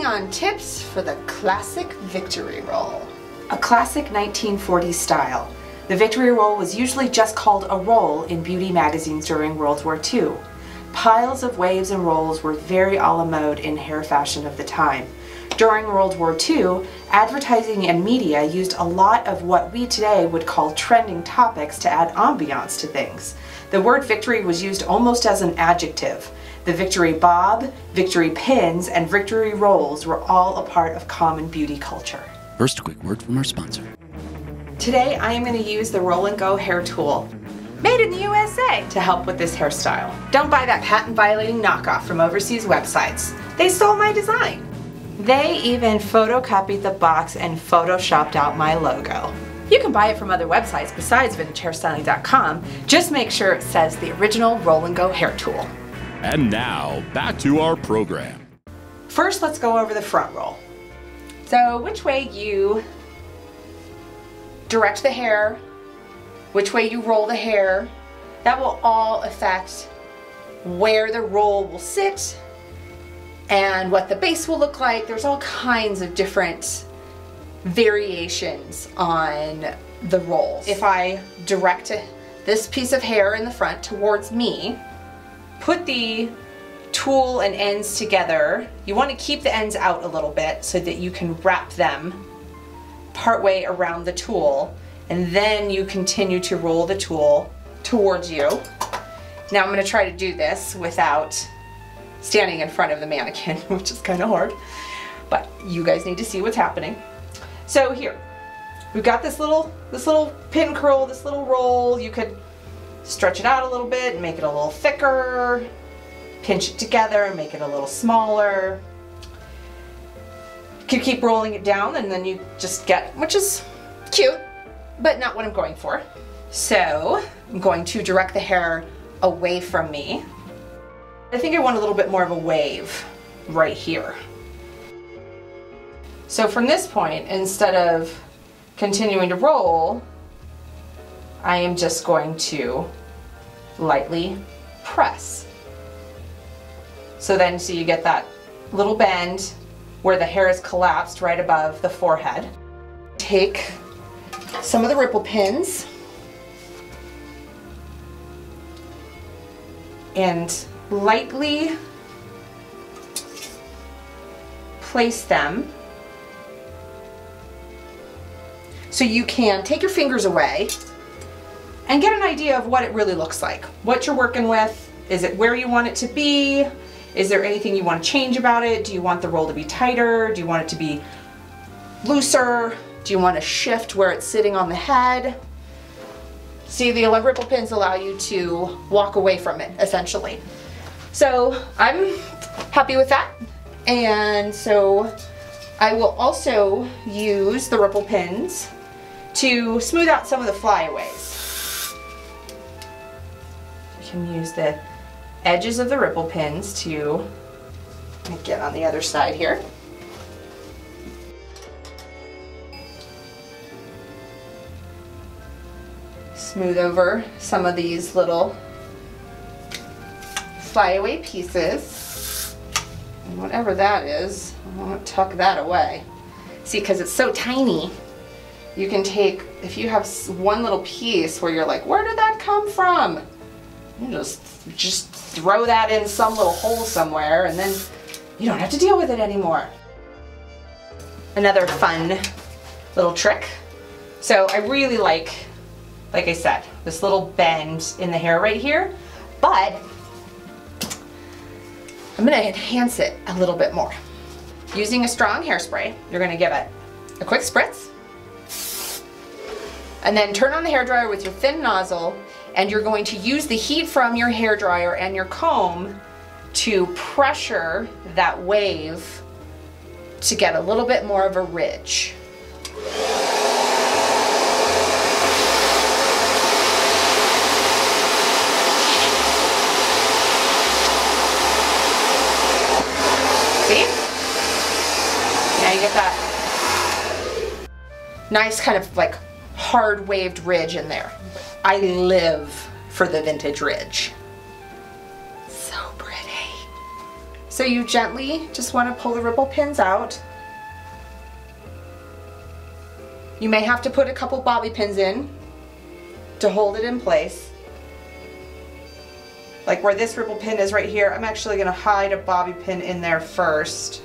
Working on tips for the classic victory roll. A classic 1940s style. The victory roll was usually just called a roll in beauty magazines during World War II. Piles of waves and rolls were very a la mode in hair fashion of the time. During World War II, advertising and media used a lot of what we today would call trending topics to add ambiance to things. The word victory was used almost as an adjective. The victory bob, victory pins, and victory rolls were all a part of common beauty culture. First, a quick word from our sponsor. Today I am going to use the Roll and Go hair tool, made in the USA, to help with this hairstyle. Don't buy that patent-violating knockoff from overseas websites. They stole my design. They even photocopied the box and photoshopped out my logo. You can buy it from other websites besides vintagehairstyling.com. Just make sure it says the original Roll and Go hair tool. And now, back to our program. First, let's go over the front roll. So, which way you direct the hair, which way you roll the hair, that will all affect where the roll will sit and what the base will look like. There's all kinds of different variations on the rolls. If I direct this piece of hair in the front towards me, put the tool and ends together, you want to keep the ends out a little bit so that you can wrap them partway around the tool, and then you continue to roll the tool towards you. Now I'm going to try to do this without standing in front of the mannequin, which is kind of hard, but you guys need to see what's happening. So here, we've got this little pin curl, this little roll. You could stretch it out a little bit and make it a little thicker, pinch it together and make it a little smaller. You could keep rolling it down and then you just get, which is cute, but not what I'm going for. So I'm going to direct the hair away from me. I think I want a little bit more of a wave right here. So from this point, instead of continuing to roll, I am just going to lightly press. So you get that little bend where the hair is collapsed right above the forehead. Take some of the ripple pins and lightly place them so you can take your fingers away and get an idea of what it really looks like. What you're working with. Is it where you want it to be? Is there anything you want to change about it? Do you want the roll to be tighter? Do you want it to be looser? Do you want to shift where it's sitting on the head? See, the ripple pins allow you to walk away from it, essentially. So I'm happy with that. And so I will also use the ripple pins to smooth out some of the flyaways. You can use the edges of the ripple pins to get on the other side here. Smooth over some of these little flyaway pieces. And whatever that is, I won't tuck that away. See, because it's so tiny, you can take, if you have one little piece where you're like, where did that come from? You just throw that in some little hole somewhere and then you don't have to deal with it anymore. Another fun little trick. So I really like I said, this little bend in the hair right here, but I'm going to enhance it a little bit more. Using a strong hairspray, you're going to give it a quick spritz, and then turn on the hairdryer with your thin nozzle, and you're going to use the heat from your hairdryer and your comb to pressure that wave to get a little bit more of a ridge. See? Now you get that nice kind of like hard waved ridge in there. I live for the vintage ridge. So pretty. So you gently just want to pull the ripple pins out. You may have to put a couple bobby pins in to hold it in place. Like where this ripple pin is right here, I'm actually going to hide a bobby pin in there first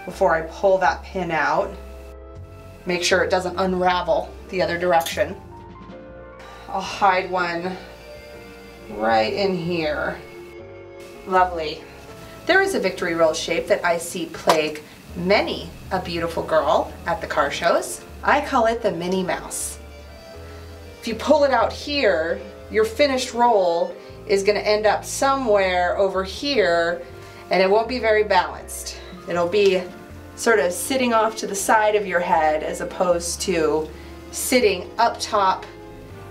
before I pull that pin out. Make sure it doesn't unravel the other direction. I'll hide one right in here. Lovely. There is a victory roll shape that I see plague many a beautiful girl at the car shows. I call it the Minnie Mouse. If you pull it out here, your finished roll is going to end up somewhere over here, and it won't be very balanced. It'll be sort of sitting off to the side of your head as opposed to sitting up top,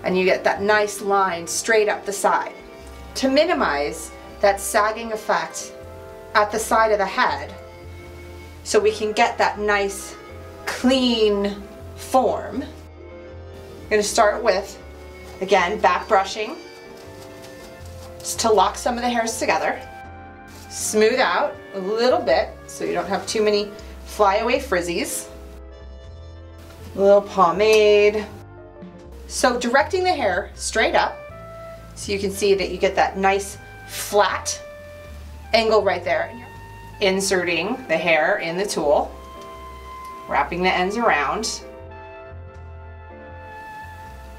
and you get that nice line straight up the side. To minimize that sagging effect at the side of the head, so we can get that nice clean form, I'm going to start with, again, back brushing just to lock some of the hairs together. Smooth out a little bit so you don't have too many flyaway frizzies. A little pomade. So directing the hair straight up so you can see that you get that nice flat angle right there. Inserting the hair in the tool, wrapping the ends around.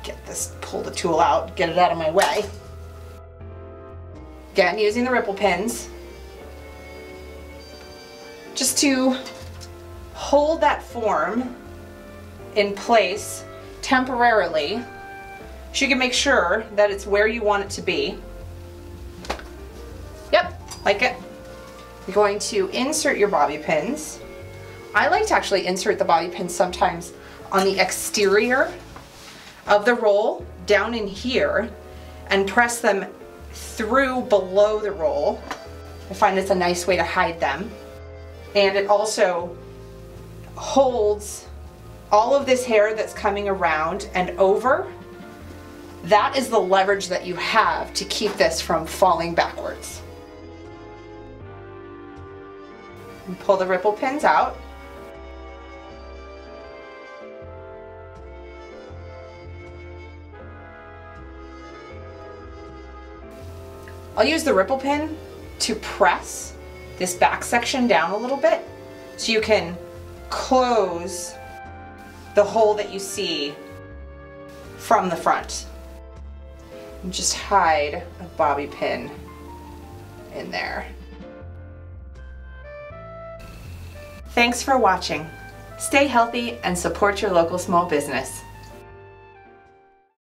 Get this, pull the tool out, get it out of my way. Again, using the ripple pins just to hold that form in place temporarily, so you can make sure that it's where you want it to be. Yep, like it. You're going to insert your bobby pins. I like to actually insert the bobby pins sometimes on the exterior of the roll, down in here, and press them through below the roll. I find it's a nice way to hide them. And it also holds all of this hair that's coming around and over. That is the leverage that you have to keep this from falling backwards. And pull the ripple pins out. I'll use the ripple pin to press this back section down a little bit so you can close the hole that you see from the front. And just hide a bobby pin in there. Thanks for watching. Stay healthy and support your local small business.